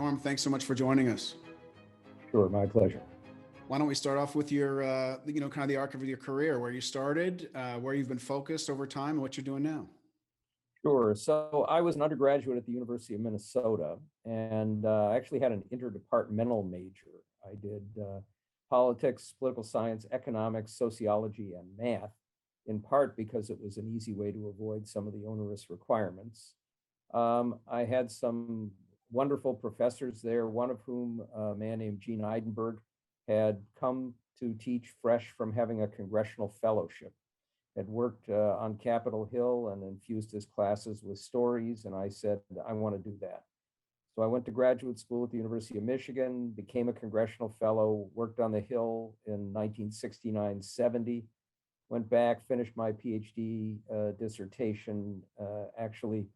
Norm, thanks so much for joining us. Sure, my pleasure. Why don't we start off with your, kind of the arc of your career, where you started, where you've been focused over time, and what you're doing now. Sure. So I was an undergraduate at the University of Minnesota, and I actually had an interdepartmental major. I did politics, political science, economics, sociology, and math, in part because it was an easy way to avoid some of the onerous requirements. I had some wonderful professors there, one of whom, a man named Gene Eidenberg, had come to teach fresh from having a congressional fellowship, had worked on Capitol Hill and infused his classes with stories. And I said, I want to do that. So I went to graduate school at the University of Michigan, became a congressional fellow, worked on the Hill in 1969-70, went back, finished my PhD dissertation, actually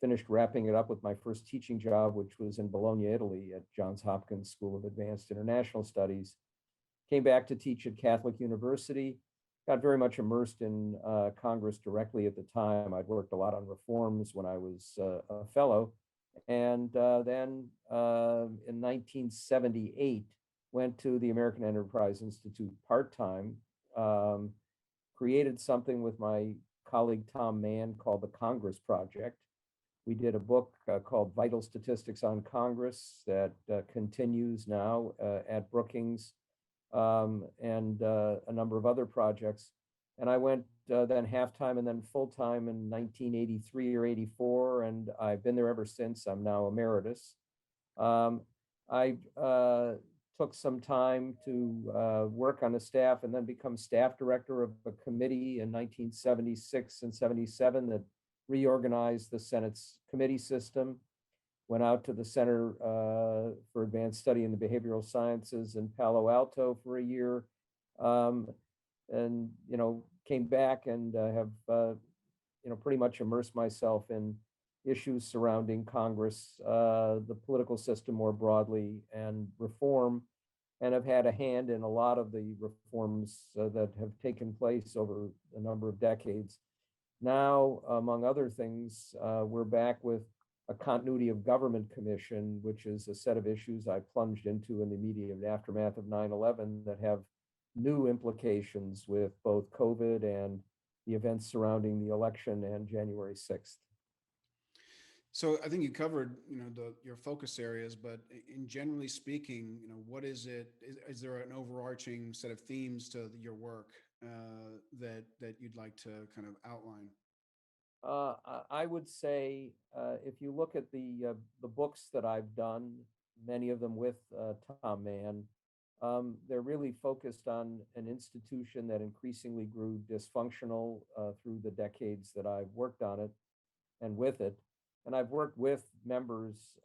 finished wrapping it up with my first teaching job, which was in Bologna, Italy at Johns Hopkins School of Advanced International Studies. Came back to teach at Catholic University, got very much immersed in Congress directly at the time. I'd worked a lot on reforms when I was a fellow. And then in 1978, went to the American Enterprise Institute part-time, created something with my colleague Tom Mann called the Congress Project. We did a book called Vital Statistics on Congress that continues now at Brookings, and a number of other projects. And I went then half-time and then full-time in 1983 or 84, and I've been there ever since. I'm now emeritus. I took some time to work on the staff and then become staff director of a committee in 1976 and 77 that reorganized the Senate's committee system. Went out to the Center for Advanced Study in the Behavioral Sciences in Palo Alto for a year, and came back and have pretty much immersed myself in issues surrounding Congress, the political system more broadly, and reform, and have had a hand in a lot of the reforms that have taken place over a number of decades. Now, among other things, we're back with a continuity of government commission, which is a set of issues I plunged into in the immediate aftermath of 9/11 that have new implications with both COVID and the events surrounding the election and January 6th. So I think you covered, your focus areas, but in generally speaking, what is it? Is there an overarching set of themes to your work that you'd like to kind of outline? I would say if you look at the books that I've done, many of them with Tom Mann, they're really focused on an institution that increasingly grew dysfunctional through the decades that I've worked on it and with it. And I've worked with members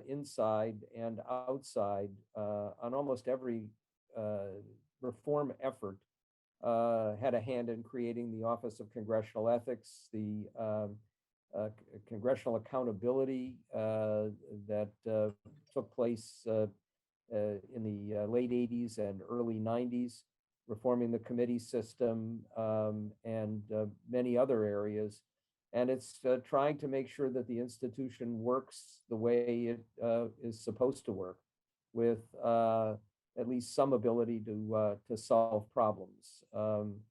inside and outside on almost every reform effort. Had a hand in creating the Office of Congressional Ethics, the congressional accountability that took place in the late 80s and early 90s, reforming the committee system, and many other areas. And it's trying to make sure that the institution works the way it is supposed to work, with at least some ability to solve problems. And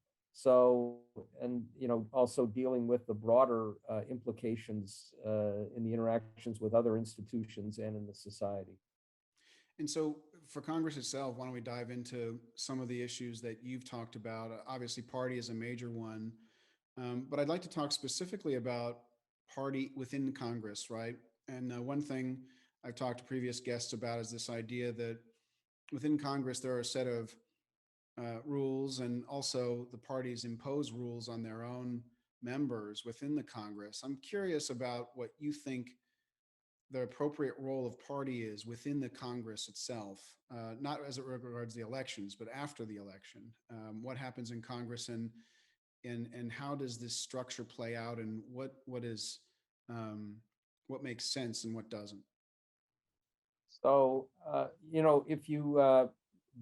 also dealing with the broader implications in the interactions with other institutions and in the society. And so for Congress itself, why don't we dive into some of the issues that you've talked about? Obviously, party is a major one, but I'd like to talk specifically about party within Congress, right? And one thing I've talked to previous guests about is this idea that within Congress, there are a set of rules, and also the parties impose rules on their own members within the Congress. I'm curious about what you think the appropriate role of party is within the Congress itself, not as it regards the elections, but after the election. What happens in Congress, and how does this structure play out, and what makes sense and what doesn't? So, if you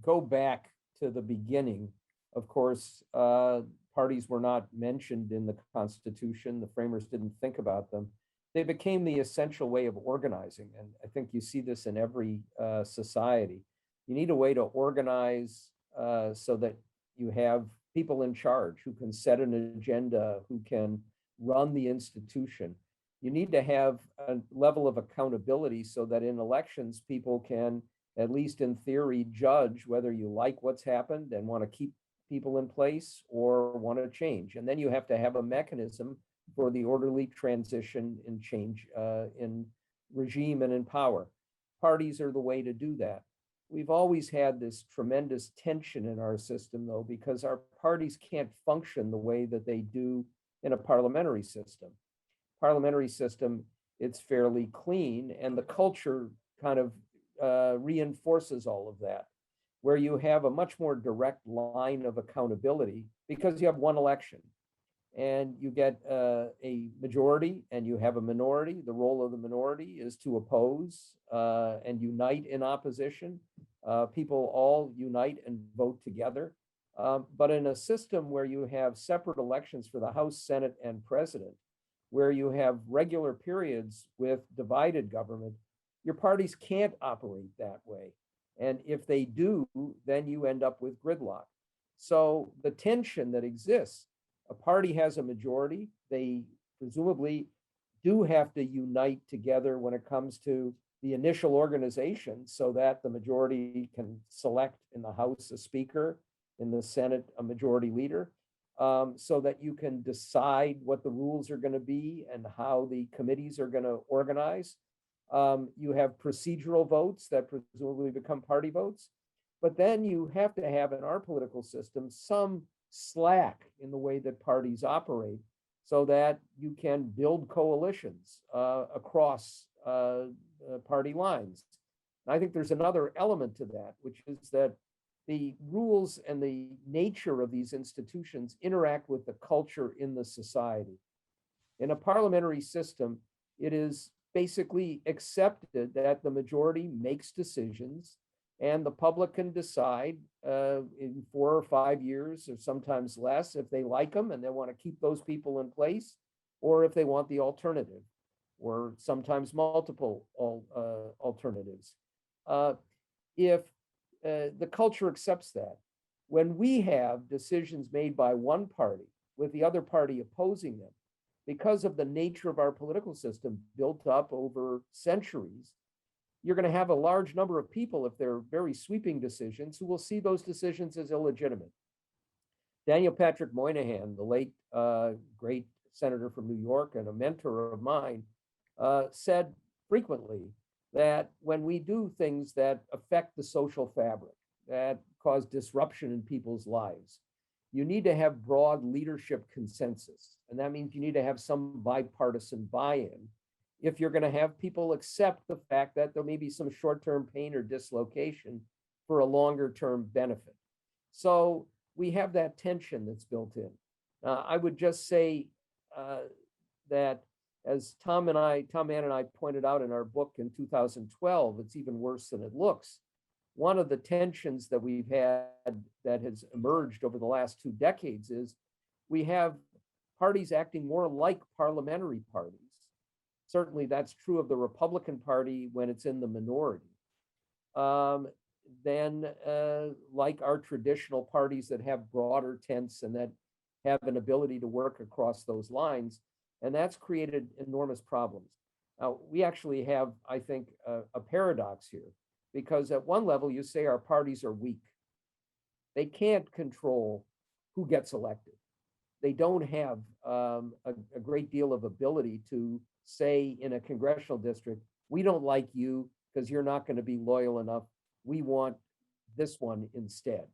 go back to the beginning, of course, parties were not mentioned in the Constitution. The framers didn't think about them. they became the essential way of organizing. And I think you see this in every society. You need a way to organize so that you have people in charge who can set an agenda, who can run the institution. You need to have a level of accountability so that in elections, people can, at least in theory, judge whether you like what's happened and want to keep people in place or want to change. And then you have to have a mechanism for the orderly transition and change in regime and in power. Parties are the way to do that. We've always had this tremendous tension in our system, though, because our parties can't function the way that they do in a parliamentary system. Parliamentary system, it's fairly clean, and the culture kind of reinforces all of that, where you have a much more direct line of accountability because you have one election and you get a majority and you have a minority. The role of the minority is to oppose and unite in opposition. People all unite and vote together. But in a system where you have separate elections for the House, Senate, and President, where you have regular periods with divided government, your parties can't operate that way. And if they do, then you end up with gridlock. So the tension that exists, a party has a majority, they presumably do have to unite together when it comes to the initial organization so that the majority can select in the House a speaker, in the Senate a majority leader, so that you can decide what the rules are going to be and how the committees are going to organize. You have procedural votes that presumably become party votes, but then you have to have in our political system some slack in the way that parties operate so that you can build coalitions across party lines. And I think there's another element to that, which is that the rules and the nature of these institutions interact with the culture in the society. In a parliamentary system, it is basically accepted that the majority makes decisions and the public can decide in 4 or 5 years or sometimes less if they like them and they want to keep those people in place, or if they want the alternative, or sometimes multiple alternatives. If the culture accepts that, when we have decisions made by one party with the other party opposing them, because of the nature of our political system built up over centuries, you're going to have a large number of people, if they're very sweeping decisions, who will see those decisions as illegitimate. Daniel Patrick Moynihan, the late great senator from New York and a mentor of mine, said frequently that when we do things that affect the social fabric, that cause disruption in people's lives, you need to have broad leadership consensus. And that means you need to have some bipartisan buy-in if you're going to have people accept the fact that there may be some short-term pain or dislocation for a longer-term benefit. So we have that tension that's built in. I would just say that, as Tom Mann and I pointed out in our book in 2012, it's even worse than it looks. One of the tensions that we've had that has emerged over the last 2 decades is we have parties acting more like parliamentary parties. Certainly that's true of the Republican Party when it's in the minority, than like our traditional parties that have broader tents and that have an ability to work across those lines. And that's created enormous problems. Now, we actually have, I think, a paradox here, because at one level you say our parties are weak. They can't control who gets elected. They don't have a great deal of ability to say in a congressional district, we don't like you because you're not going to be loyal enough. We want this one instead.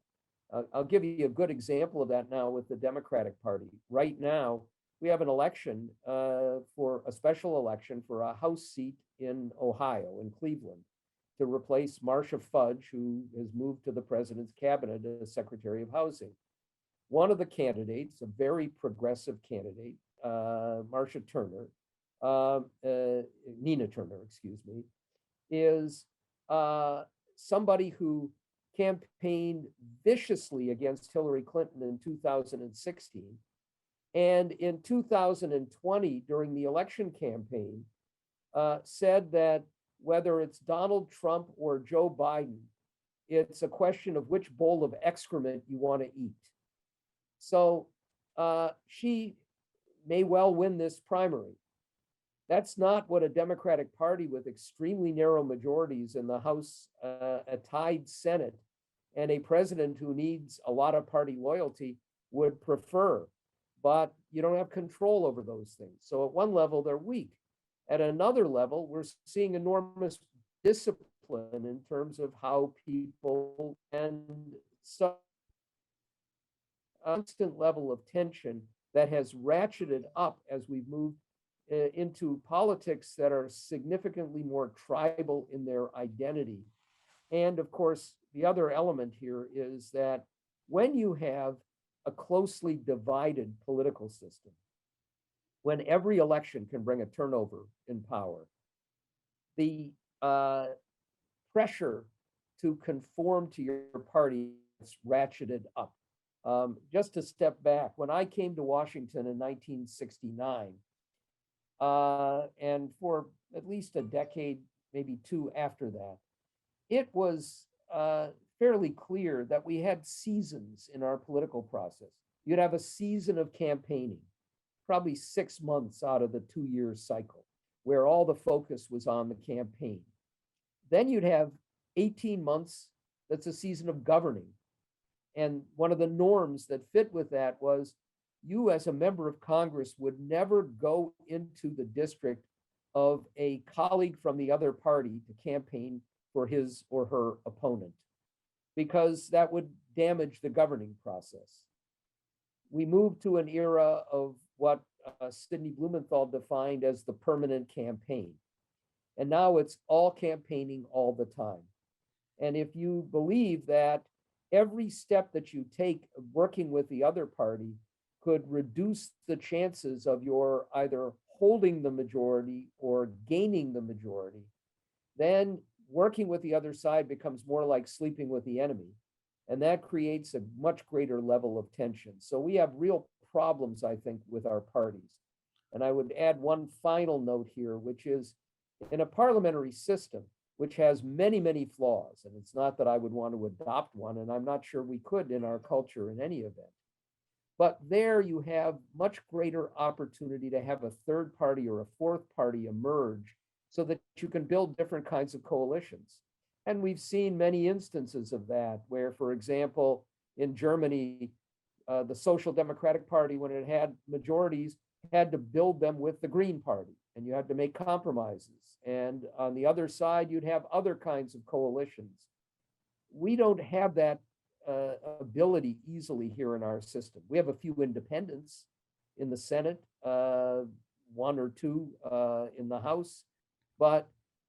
I'll give you a good example of that now with the Democratic Party. Right now, we have an election for a special election for a House seat in Ohio, in Cleveland, to replace Marcia Fudge, who has moved to the president's cabinet as Secretary of Housing. One of the candidates, a very progressive candidate, Marcia Turner, Nina Turner, excuse me, is somebody who campaigned viciously against Hillary Clinton in 2016 And in 2020, during the election campaign, said that whether it's Donald Trump or Joe Biden, it's a question of which bowl of excrement you want to eat. So she may well win this primary. That's not what a Democratic Party with extremely narrow majorities in the House, a tied Senate, and a president who needs a lot of party loyalty would prefer. But you don't have control over those things. So at one level, they're weak. At another level, we're seeing enormous discipline in terms of how people and so constant level of tension that has ratcheted up as we've moved into politics that are significantly more tribal in their identity. And of course, the other element here is that when you have a closely divided political system, when every election can bring a turnover in power, the pressure to conform to your party is ratcheted up. Just to step back, when I came to Washington in 1969, and for at least a decade, maybe two after that, it was fairly clear that we had seasons in our political process. You'd have a season of campaigning, probably 6 months out of the 2-year cycle, where all the focus was on the campaign. Then you'd have 18 months that's a season of governing. And one of the norms that fit with that was you as a member of Congress would never go into the district of a colleague from the other party to campaign for his or her opponent, because that would damage the governing process. We moved to an era of what Sidney Blumenthal defined as the permanent campaign. And now it's all campaigning all the time. And if you believe that every step that you take working with the other party could reduce the chances of your either holding the majority or gaining the majority, then working with the other side becomes more like sleeping with the enemy. And that creates a much greater level of tension. So we have real problems, I think, with our parties. And I would add one final note here, which is in a parliamentary system, which has many, many flaws, and it's not that I would want to adopt one, and I'm not sure we could in our culture in any event. But there you have much greater opportunity to have a third party or a fourth party emerge so that you can build different kinds of coalitions. And we've seen many instances of that, where, for example, in Germany, the Social Democratic Party, when it had majorities, had to build them with the Green Party, and you had to make compromises. And on the other side, you'd have other kinds of coalitions. We don't have that ability easily here in our system. We have a few independents in the Senate, one or two in the House, but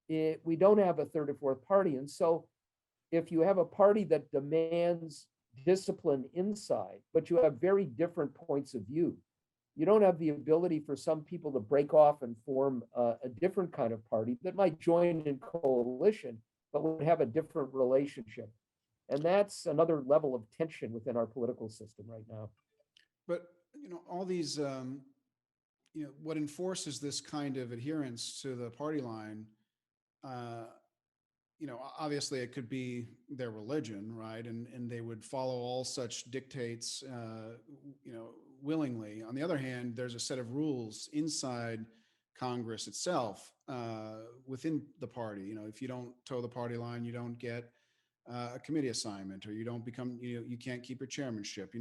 we don't have a third or fourth party. And so if you have a party that demands discipline inside, but you have very different points of view, you don't have the ability for some people to break off and form a different kind of party that might join in coalition, but would have a different relationship. And that's another level of tension within our political system right now. But, all these, what enforces this kind of adherence to the party line, obviously it could be their religion, right? And they would follow all such dictates, willingly. On the other hand, there's a set of rules inside Congress itself, within the party. If you don't toe the party line, you don't get a committee assignment, or you don't become, you can't keep your chairmanship.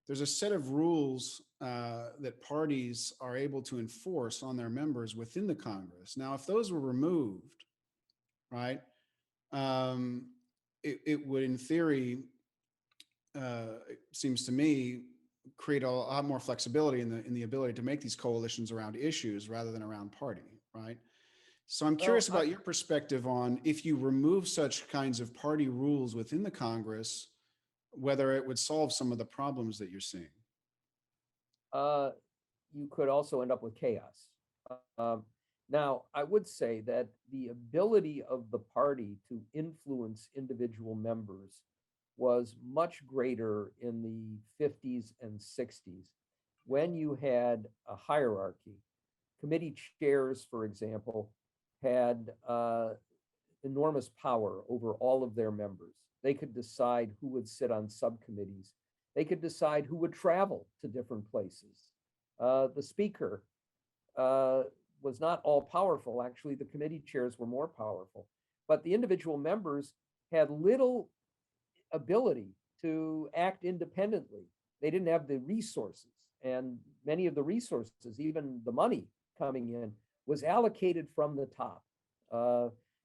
There's a set of rules that parties are able to enforce on their members within the Congress. Now, if those were removed, right, it would, in theory, it seems to me, create a lot more flexibility in the ability to make these coalitions around issues rather than around party, right? So I'm curious about your perspective on, if you remove such kinds of party rules within the Congress, whether it would solve some of the problems that you're seeing. You could also end up with chaos. Now, I would say that the ability of the party to influence individual members was much greater in the 50s and 60s. when you had a hierarchy, committee chairs, for example, had enormous power over all of their members. They could decide who would sit on subcommittees. They could decide who would travel to different places. The speaker was not all powerful. Actually, the committee chairs were more powerful. But the individual members had little ability to act independently. They didn't have the resources. And many of the resources, even the money coming in, was allocated from the top.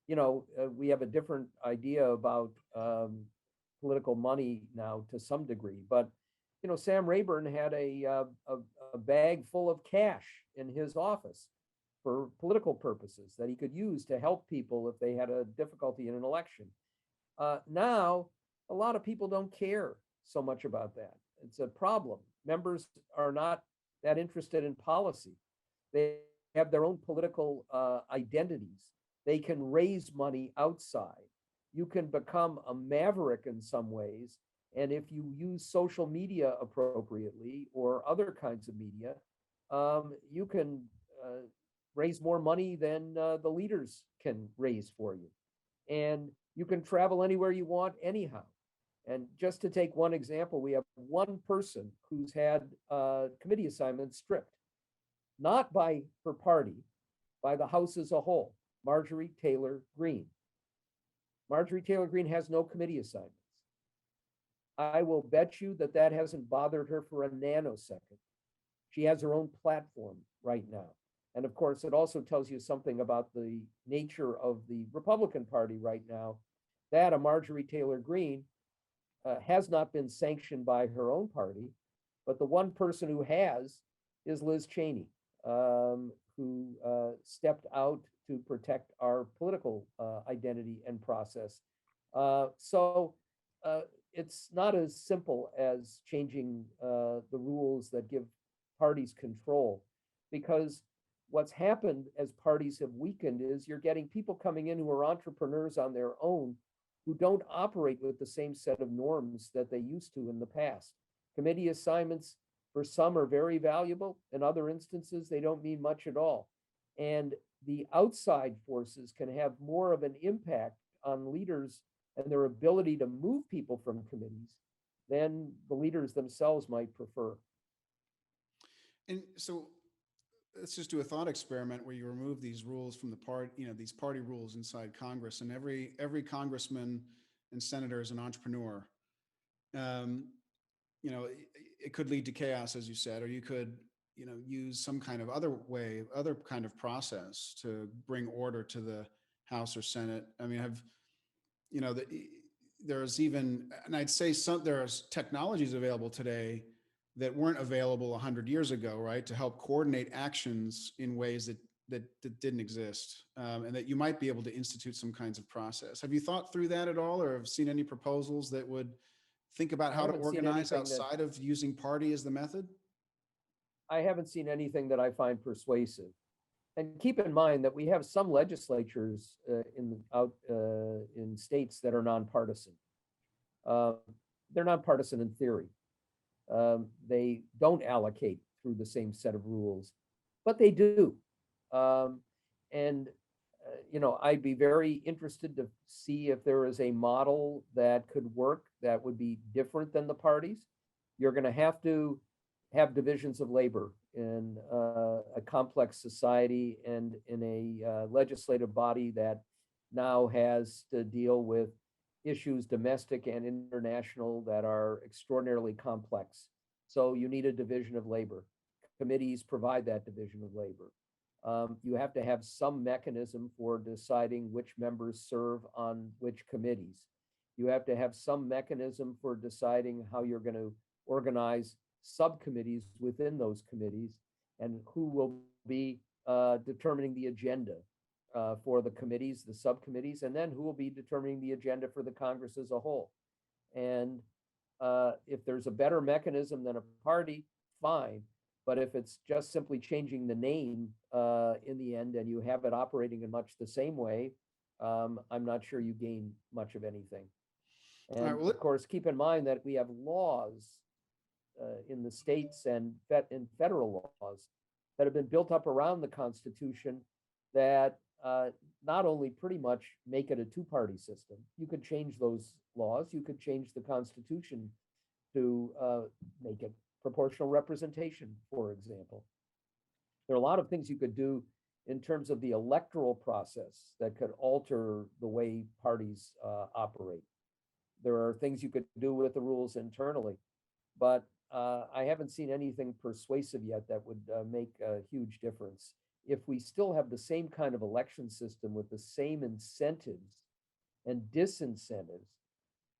We have a different idea about political money now to some degree, but Sam Rayburn had a bag full of cash in his office for political purposes that he could use to help people if they had a difficulty in an election. Now, a lot of people don't care so much about that. It's a problem. Members are not that interested in policy. They have their own political identities. They can raise money outside. You can become a maverick in some ways. And if you use social media appropriately or other kinds of media, you can raise more money than the leaders can raise for you. And you can travel anywhere you want anyhow. And just to take one example, we have one person who's had committee assignments stripped, not by her party, by the House as a whole, Marjorie Taylor Greene. Marjorie Taylor Greene has no committee assignments. I will bet you that that hasn't bothered her for a nanosecond. She has her own platform right now. And of course, it also tells you something about the nature of the Republican Party right now, that a Marjorie Taylor Greene has not been sanctioned by her own party, but the one person who has is Liz Cheney, who stepped out to protect our political identity and process. So it's not as simple as changing the rules that give parties control, because what's happened as parties have weakened is you're getting people coming in who are entrepreneurs on their own, who don't operate with the same set of norms that they used to in the past. Committee assignments for some are very valuable. In other instances, they don't mean much at all. And the outside forces can have more of an impact on leaders and their ability to move people from committees than the leaders themselves might prefer. And so let's just do a thought experiment where you remove these rules from the party, these party rules inside Congress, and every congressman and senator is an entrepreneur. It could lead to chaos, as you said, or you could, use some kind of other kind of process to bring order to the House or Senate. I mean, there's even, and I'd say there's technologies available today that weren't available 100 years ago, right? To help coordinate actions in ways that didn't exist, and that you might be able to institute some kinds of process. Have you thought through that at all, or have seen any proposals that would think about how to organize outside of using party as the method? I haven't seen anything that I find persuasive. And keep in mind that we have some legislatures in states that are nonpartisan. They're nonpartisan in theory. They don't allocate through the same set of rules, but they do. I'd be very interested to see if there is a model that could work that would be different than the parties. You're going to have divisions of labor in a complex society and in a legislative body that now has to deal with issues, domestic and international, that are extraordinarily complex. So you need a division of labor. Committees provide that division of labor. You have to have some mechanism for deciding which members serve on which committees. You have to have some mechanism for deciding how you're going to organize subcommittees within those committees, and who will be determining the agenda for the committees, the subcommittees, and then who will be determining the agenda for the Congress as a whole. And if there's a better mechanism than a party, fine. But if it's just simply changing the name in the end, and you have it operating in much the same way, I'm not sure you gain much of anything. And of course, keep in mind that we have laws in the states and in federal laws that have been built up around the Constitution that not only pretty much make it a two-party system, you could change those laws, you could change the Constitution to make it proportional representation, for example. There are a lot of things you could do in terms of the electoral process that could alter the way parties operate. There are things you could do with the rules internally, but I haven't seen anything persuasive yet that would make a huge difference. If we still have the same kind of election system with the same incentives and disincentives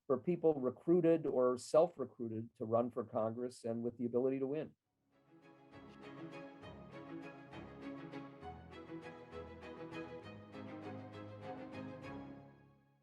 for people recruited or self-recruited to run for Congress and with the ability to win.